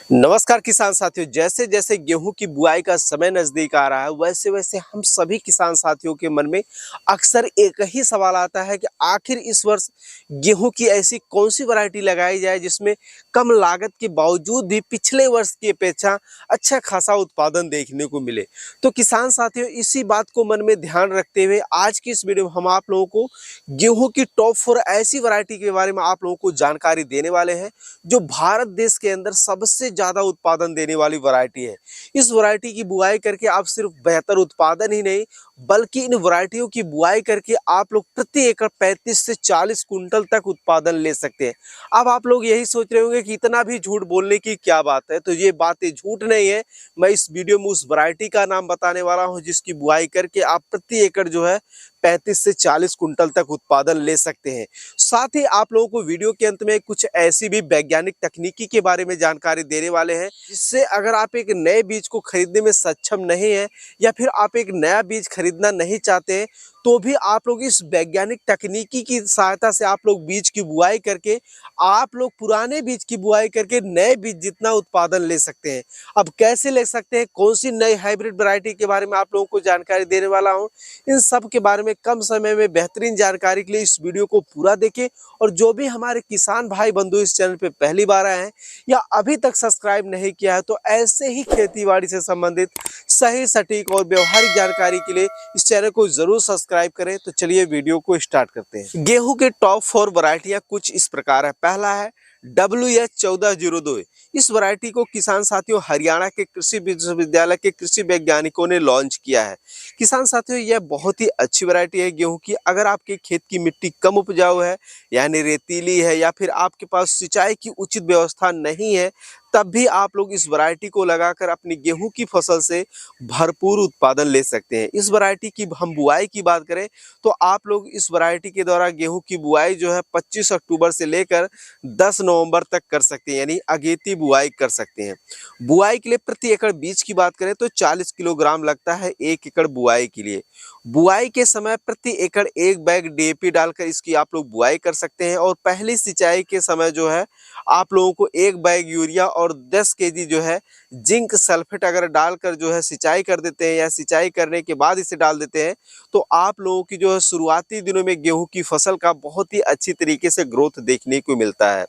नमस्कार किसान साथियों। जैसे जैसे गेहूं की बुआई का समय नजदीक आ रहा है वैसे वैसे हम सभी किसान साथियों के मन में अक्सर एक ही सवाल आता है कि आखिर इस वर्ष गेहूं की ऐसी कौन सी वैरायटी लगाई जाए जिसमें कम लागत के बावजूद भी पिछले वर्ष की अपेक्षा अच्छा खासा उत्पादन देखने को मिले। तो किसान साथियों, इसी बात को मन में ध्यान रखते हुए आज की इस वीडियो में हम आप लोगों को गेहूं की टॉप 4 ऐसी वैरायटी के बारे में आप लोगों को जानकारी देने वाले हैं जो भारत देश के अंदर सबसे ज्यादा उत्पादन देने वाली वैरायटी है। इस वैरायटी की बुआई करके आप सिर्फ बेहतर उत्पादन ही नहीं बल्कि इन वैरायटियों की बुआई करके आप लोग प्रति एकड़ 35 से 40 कुंटल तक उत्पादन ले सकते हैं। अब आप लोग यही सोच रहे होंगे कि इतना भी झूठ बोलने की क्या बात है, तो ये बातें झूठ नहीं है। मैं इस वीडियो में उस वैरायटी का नाम बताने वाला हूं जिसकी बुआई करके आप प्रति एकड़ जो है 35 से 40 कुंटल तक उत्पादन ले सकते हैं। साथ ही आप लोगों को वीडियो के अंत में कुछ ऐसी भी वैज्ञानिक तकनीकी के बारे में जानकारी देने वाले हैं जिससे अगर आप एक नए बीज को खरीदने में सक्षम नहीं है या फिर आप एक नया बीज खरीदना नहीं चाहते हैं तो भी आप लोग इस वैज्ञानिक तकनीकी की सहायता से आप लोग बीज की बुआई करके आप लोग पुराने बीज की बुआई करके नए बीज जितना उत्पादन ले सकते हैं। अब कैसे ले सकते हैं, कौन सी नई हाइब्रिड वैरायटी के बारे में आप लोगों को जानकारी देने वाला हूं। इन सब के बारे में कम समय में बेहतरीन जानकारी के लिए इस वीडियो को पूरा देखें और जो भी हमारे किसान भाई बंधु इस चैनल पे पहली बार आए हैं या अभी तक सब्सक्राइब नहीं किया है तो ऐसे ही खेतीबाड़ी से संबंधित सही सटीक और व्यवहारिक जानकारी के लिए इस चैनल को जरूर सब्सक्राइब करें। तो चलिए वीडियो को स्टार्ट करते हैं। गेहूं के टॉप 4 वैरायटियां कुछ इस प्रकार है। पहला है WH1402। इस वैरायटी को किसान साथियों हरियाणा के कृषि विश्वविद्यालय के कृषि वैज्ञानिकों ने लॉन्च किया है। किसान साथियों, यह बहुत ही अच्छी वैरायटी है गेहूं की। अगर आपके खेत की मिट्टी कम उपजाऊ है यानी रेतीली है या फिर आपके पास सिंचाई की उचित व्यवस्था नहीं है तब भी आप लोग इस वैरायटी को लगाकर अपनी गेहूं की फसल से भरपूर उत्पादन ले सकते हैं। इस वैरायटी की हम बुआई की बात करें तो आप लोग इस वैरायटी के द्वारा गेहूं की बुआई जो है 25 अक्टूबर से लेकर 10 नवंबर तक कर सकते हैं, यानी अगेती बुआई कर सकते हैं। बुआई के लिए प्रति एकड़ बीज की बात करें तो 40 किलोग्राम लगता है 1 एकड़ बुआई के लिए। बुआई के समय प्रति एकड़ 1 बैग DAP डालकर इसकी आप लोग बुआई कर सकते हैं और पहली सिंचाई के समय जो है आप लोगों को 1 बैग यूरिया और 10 केजी जो है जिंक सल्फेट अगर डालकर जो है सिंचाई कर देते हैं या सिंचाई करने के बाद इसे डाल देते हैं तो आप लोगों की जो है शुरुआती दिनों में गेहूं की फसल का बहुत ही अच्छी तरीके से ग्रोथ देखने को मिलता है।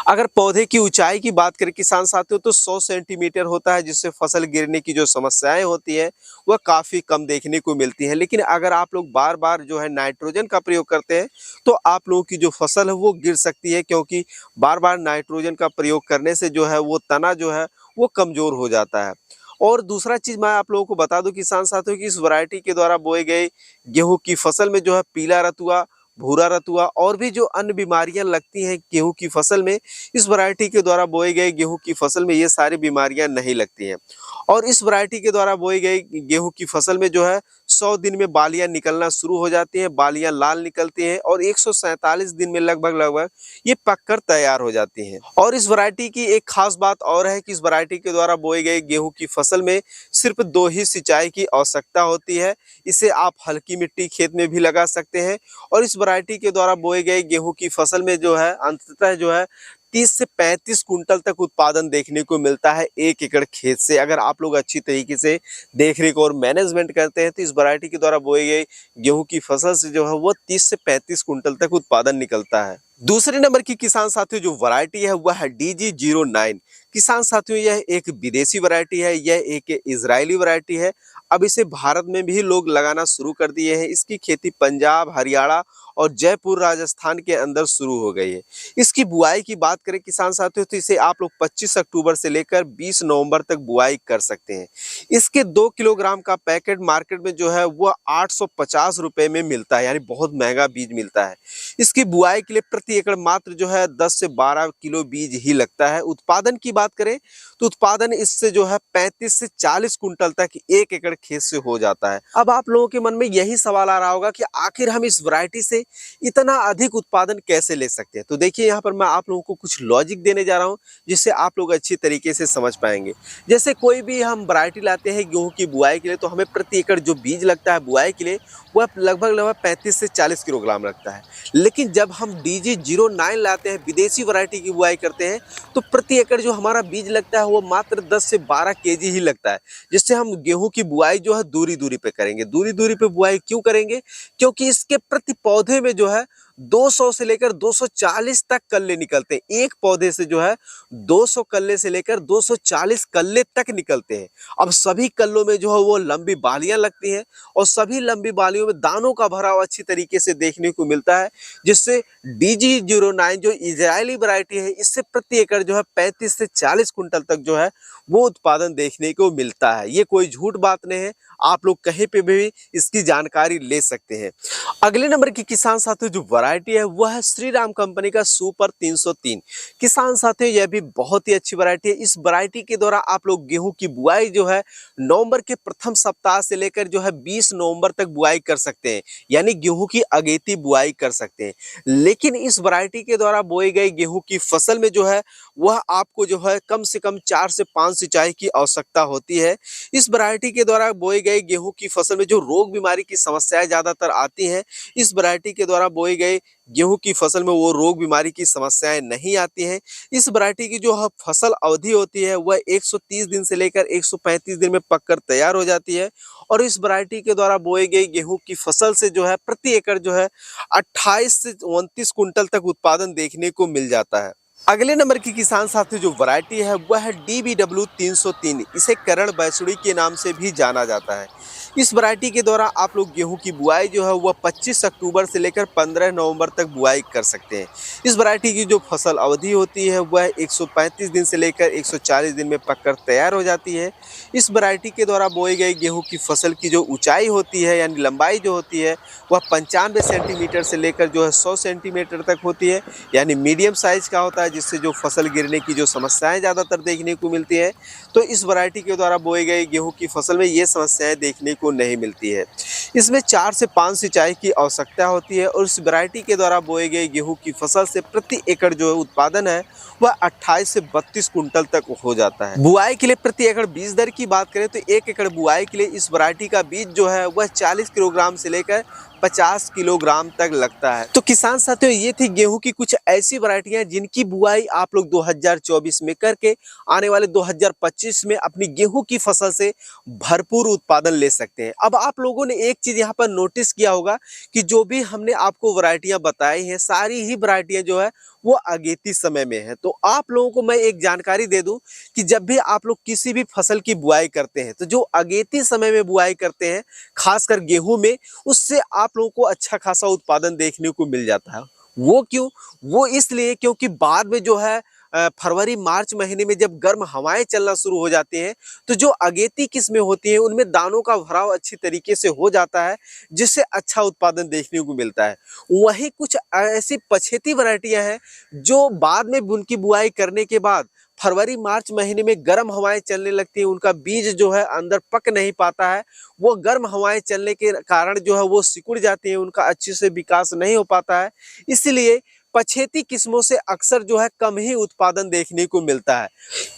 अगर पौधे की ऊंचाई की बात करें किसान साथियों तो 100 सेंटीमीटर होता है जिससे फसल गिरने की जो समस्याएं होती है वह काफी कम देखने को मिलती है। लेकिन अगर आप लोग बार बार जो है नाइट्रोजन का प्रयोग करते हैं तो आप लोगों की जो फसल है वो गिर सकती है, क्योंकि बार बार नाइट्रोजन का प्रयोग करने से जो है वो तना जो है वो कमजोर हो जाता है। और दूसरा चीज मैं आप लोगों को बता दूं किसान साथियों की इस वैरायटी के द्वारा बोए गए गेहूं की फसल में जो है पीला रतुआ, भूरा रतुआ और भी जो अन्य बीमारियां लगती हैं गेहूं की फसल में, इस वैरायटी के द्वारा बोए गए गेहूं की फसल में ये सारी बीमारियां नहीं लगती हैं। और इस वैरायटी के द्वारा बोई गई गेहूं की फसल में जो है 100 दिन में बालियां निकलना शुरू हो जाती हैं, बालियां लाल निकलती हैं और 147 दिन में लगभग ये पककर तैयार हो जाती हैं। और इस वैरायटी की एक खास बात और है कि इस वैरायटी के द्वारा बोई गई गेहूं की फसल में सिर्फ 2 ही सिंचाई की आवश्यकता होती है। इसे आप हल्की मिट्टी खेत में भी लगा सकते हैं और इस वैरायटी के द्वारा बोए गए गेहूं की फसल में जो है अंततः जो है 30 से 35 कुंटल तक उत्पादन देखने को मिलता है 1 एकड़ खेत से। अगर आप लोग अच्छी तरीके से देखरेख और मैनेजमेंट करते हैं तो इस वैरायटी के द्वारा बोई गई गेहूं की फसल से जो है वो 30 से 35 कुंटल तक उत्पादन निकलता है। दूसरे नंबर की किसान साथियों जो वैरायटी है वह है DG09। किसान साथियों यह एक विदेशी वैरायटी है, यह एक इजरायली वैरायटी है। अब इसे भारत में भी लोग लगाना शुरू कर दिए हैं। इसकी खेती पंजाब, हरियाणा और जयपुर राजस्थान के अंदर शुरू हो गई है। इसकी बुआई की बात करें किसान साथियों तो इसे आप लोग 25 अक्टूबर से लेकर 20 नवंबर तक बुआई कर सकते हैं। इसके 2 किलोग्राम का पैकेट मार्केट में जो है वो 850 रुपए में मिलता है, यानी बहुत महंगा बीज मिलता है। इसकी बुआई के लिए प्रति एकड़ मात्र जो है 10 से 12 किलो बीज ही लगता है। उत्पादन की बात करें तो उत्पादन इससे जो है 35 से 40 कुंटल तक 1 एकड़ खेत से हो जाता है। अब आप लोगों के मन में यही सवाल आ रहा होगा कि आखिर हम इस वैरायटी से इतना अधिक उत्पादन कैसे ले सकते हैं। तो देखिए यहाँ पर मैं आप लोगों को कुछ लॉजिक देने जा रहा हूँ जिससे आप लोग अच्छी तरीके से समझ पाएंगे। जैसे कोई भी हम वैरायटी लाते हैं गेहूं की बुआई के लिए तो हमें प्रति एकड़ जो बीज लगता है बुआई के लिए वह लगभग 35 से 40 किलोग्राम लगता है। लेकिन जब हम DG09 लाते हैं विदेशी वैरायटी की बुआई करते हैं तो प्रति एकड़ जो हमारा हमारा बीज लगता है वो मात्र 10 से 12 केजी ही लगता है, जिससे हम गेहूं की बुआई जो है दूरी दूरी पे करेंगे। दूरी दूरी पे बुआई क्यों करेंगे? क्योंकि इसके प्रति पौधे में जो है 200 से लेकर 240 तक कल्ले निकलते हैं। एक पौधे से जो है 200 कल्ले से लेकर 240 कल्ले तक निकलते हैं। अब सभी कल्लों में जो है वो लंबी बालियां लगती हैं और सभी लंबी बालियों में दानों का भराव अच्छी तरीके से देखने को मिलता है, जिससे DG09 जो इजरायली वैरायटी है, इससे प्रति एकड़ जो है 35 से 40 कुंटल तक जो है वो उत्पादन देखने को मिलता है। ये कोई झूठ बात नहीं है, आप लोग कहीं पे भी इसकी जानकारी ले सकते हैं। अगले नंबर की किसान साथियों जो वैरायटी है वह है श्री राम कंपनी का सुपर 303। किसान साथियों यह भी बहुत ही अच्छी वैरायटी है। इस वैरायटी के द्वारा आप लोग गेहूं की बुआई जो है नवंबर के प्रथम सप्ताह से लेकर जो है 20 नवंबर तक बुआई कर सकते हैं, यानी गेहूं की अगेती बुआई कर सकते हैं। लेकिन इस वैरायटी के द्वारा बोई गई गेहूं की फसल में जो है वह आपको जो है कम से कम 4 से 5 सिंचाई की आवश्यकता होती है। इस वैरायटी के द्वारा बोई गई गेहूं की फसल में जो रोग बीमारी की समस्याएं ज्यादातर आती हैं, इस वैरायटी के द्वारा बोई गई गेहूं की फसल में वो रोग बीमारी की समस्याएं नहीं आती हैं। इस वैरायटी की जो फसल अवधि होती है वह 130 दिन से लेकर 135 दिन में पककर तैयार हो जाती है और इस वैरायटी के द्वारा बोई गई गेहूं की फसल से जो है प्रति एकड़ जो है 28 से 29 कुंटल तक उत्पादन देखने को मिल जाता है। अगले नंबर की किसान साथी जो वैरायटी है वह है DBW 303। इसे करण बैसुड़ी के नाम से भी जाना जाता है। इस वैरायटी के द्वारा आप लोग गेहूं की बुआई जो है वह 25 अक्टूबर से लेकर 15 नवंबर तक बुआई कर सकते हैं। इस वैरायटी की जो फसल अवधि होती है वह 135 दिन से लेकर 140 दिन में पककर तैयार हो जाती है। इस वैरायटी के द्वारा बोई गई गेहूं की फसल की जो ऊंचाई होती है यानी लंबाई जो होती है वह 95 सेंटीमीटर से लेकर जो है 100 सेंटीमीटर तक होती है, यानी मीडियम साइज का होता है, जिससे जो फसल गिरने की जो समस्याएं ज़्यादातर देखने को मिलती है। तो इस वैरायटी के द्वारा बोई गई गेहूं की फसल में ये समस्याएं देखने को नहीं मिलती है। इसमें 4 से 5 सिंचाई की आवश्यकता होती है और इस वैरायटी के द्वारा बोई गई गेहूं की फसल से प्रति एकड़ जो उत्पादन है वह 28 से 32 कुंटल तक हो जाता है। बुआई के लिए प्रति एकड़ बीज दर की बात करें तो 1 एकड़ बुआई के लिए इस वैरायटी का बीज जो है वह 40 किलोग्राम से लेकर 50 किलोग्राम तक लगता है। तो किसान साथियों ये थी गेहूं की कुछ ऐसी वैरायटियां जिनकी बुआई आप लोग 2024 में करके आने वाले 2025 में अपनी गेहूं की फसल से भरपूर उत्पादन ले सकते हैं। अब आप लोगों ने एक चीज यहाँ पर नोटिस किया होगा कि जो भी हमने आपको वैरायटियां बताई हैं सारी ही वैरायटियां जो है वो अगेती समय में है। तो आप लोगों को मैं एक जानकारी दे दूं कि जब भी आप लोग किसी भी फसल की बुआई करते हैं तो जो अगेती समय में बुआई करते हैं खासकर गेहूं में, उससे आप लोगों को अच्छा खासा उत्पादन देखने को मिल जाता है। वो क्यों? वो इसलिए क्योंकि बाद में जो है फरवरी मार्च महीने में जब गर्म हवाएं चलना शुरू हो जाती हैं तो जो अगेती किस्में होती हैं उनमें दानों का भराव अच्छी तरीके से हो जाता है, जिससे अच्छा उत्पादन देखने को मिलता है। वहीं कुछ ऐसी पछेती वैरायटियां हैं जो बाद में उनकी बुआई करने के बाद फरवरी मार्च महीने में गर्म हवाएं चलने लगती हैं, उनका बीज जो है अंदर पक नहीं पाता है, वो गर्म हवाएं चलने के कारण जो है वो सिकुड़ जाती है, उनका अच्छे से विकास नहीं हो पाता है। इसलिए पछेती किस्मों से अक्सर जो है कम ही उत्पादन देखने को मिलता है।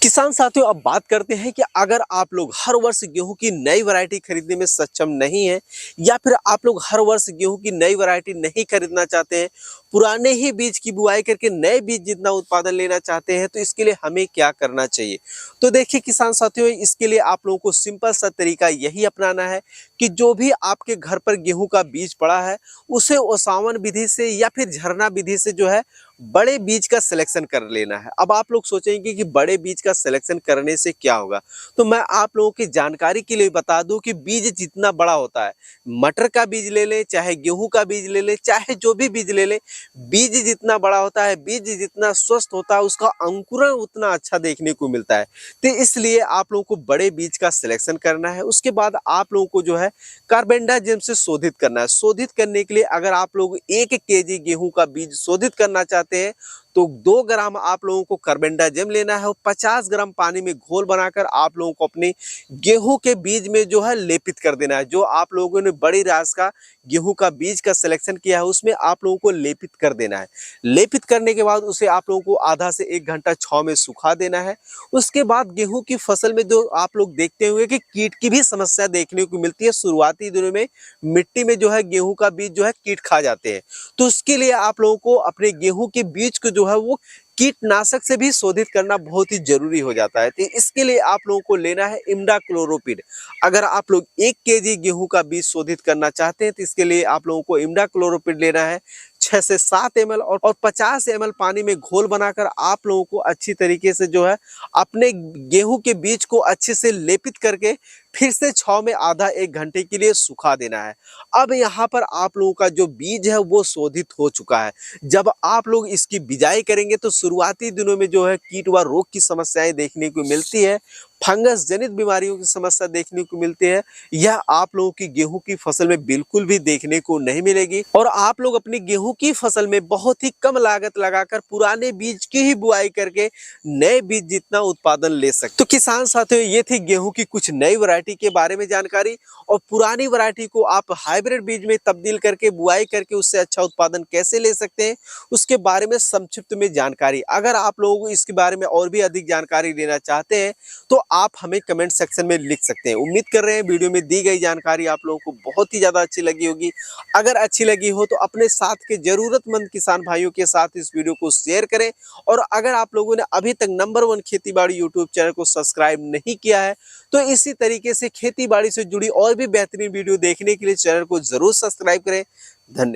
किसान साथियों अब बात करते हैं कि अगर आप लोग हर वर्ष गेहूं की नई वैरायटी खरीदने में सक्षम नहीं है या फिर आप लोग हर वर्ष गेहूं की नई वैरायटी नहीं खरीदना चाहते हैं, पुराने ही बीज की बुआई करके नए बीज जितना उत्पादन लेना चाहते हैं, तो इसके लिए हमें क्या करना चाहिए? तो देखिए किसान साथियों, इसके लिए आप लोगों को सिंपल सा तरीका यही अपनाना है कि जो भी आपके घर पर गेहूं का बीज पड़ा है उसे ओसावन विधि से या फिर झरना विधि से जो है बड़े बीज का सिलेक्शन कर लेना है। अब आप लोग सोचेंगे कि बड़े बीज का सिलेक्शन करने से क्या होगा, तो मैं आप लोगों की जानकारी के लिए बता दूं कि बीज जितना बड़ा होता है, मटर का बीज ले लें चाहे गेहूं का बीज ले लें चाहे जो भी बीज ले लें, बीज जितना बड़ा होता है, बीज जितना स्वस्थ होता है, उसका अंकुरण उतना अच्छा देखने को मिलता है। तो इसलिए आप लोगों को बड़े बीज का सिलेक्शन करना है। उसके बाद आप लोगों को जो है कार्बेंडाजिम से शोधित करना है। शोधित करने के लिए अगर आप लोग 1 केजी गेहूं का बीज शोधित करना चाहते हैं तो 2 ग्राम आप लोगों को कार्बेंडाजिम लेना है और 50 ग्राम पानी में घोल बनाकर आप लोगों को अपने गेहूं के बीज में जो है लेपित कर देना है। जो आप लोगों ने बड़ी रास का गेहूं का बीज का सिलेक्शन किया है उसमें आप लोगों को लेपित कर देना है। लेपित करने के बाद उसे आप लोगों को आधा से 1 घंटा छांव में सुखा देना है। उसके बाद गेहूं की फसल में जो आप लोग देखते होंगे कि कीट की भी समस्या देखने को मिलती है। शुरुआती दिनों में मिट्टी में जो है गेहूं का बीज जो है कीट खा जाते हैं, तो उसके लिए आप लोगों को अपने गेहूं के बीज को जो है वो कीटनाशक से भी शोधित करना बहुत ही जरूरी हो जाता है। तो इसके लिए आप लोगों को लेना है इमिडाक्लोरोपिड। अगर आप लोग 1 केजी गेहूं का बीज शोधित करना चाहते हैं तो इसके लिए आप लोगों को इमिडाक्लोरोपिड लेना है 6 से 7 ml और 50 ml पानी में घोल बनाकर आप लोगों को अच्छी तरीके से जो है अपने गेहूं के बीज को अच्छे से लेपित करके फिर से छांव में आधा 1 घंटे के लिए सुखा देना है। अब यहाँ पर आप लोगों का जो बीज है वो शोधित हो चुका है। जब आप लोग इसकी बिजाई करेंगे तो शुरुआती दिनों में जो है कीट व रोग की समस्याएं देखने को मिलती है, फंगस जनित बीमारियों की समस्या देखने को मिलती है। यह आप लोगों की गेहूं की फसल में बिल्कुल भी देखने को नहीं मिलेगी और आप लोग अपनी गेहूं की फसल में बहुत ही कम लागत लगाकर पुराने बीज की ही बुआई करके नए बीज जितना उत्पादन ले सकते। तो किसान साथियों, ये थी गेहूं की कुछ नई वैरायटी के बारे में जानकारी और पुरानी वैरायटी को आप हाइब्रिड बीज में तब्दील करके बुआई करके उससे अच्छा उत्पादन कैसे ले सकते हैं उसके बारे में संक्षिप्त में जानकारी। अगर आप लोग इसके बारे में और भी अधिक जानकारी लेना चाहते हैं तो आप हमें कमेंट सेक्शन में लिख सकते हैं। उम्मीद कर रहे हैं वीडियो में दी गई जानकारी आप लोगों को बहुत ही ज़्यादा अच्छी लगी होगी। अगर अच्छी लगी हो तो अपने साथ के ज़रूरतमंद किसान भाइयों के साथ इस वीडियो को शेयर करें और अगर आप लोगों ने अभी तक नंबर 1 खेती बाड़ी यूट्यूब चैनल को सब्सक्राइब नहीं किया है तो इसी तरीके से खेती बाड़ी से जुड़ी और भी बेहतरीन वीडियो देखने के लिए चैनल को ज़रूर सब्सक्राइब करें। धन्यवाद।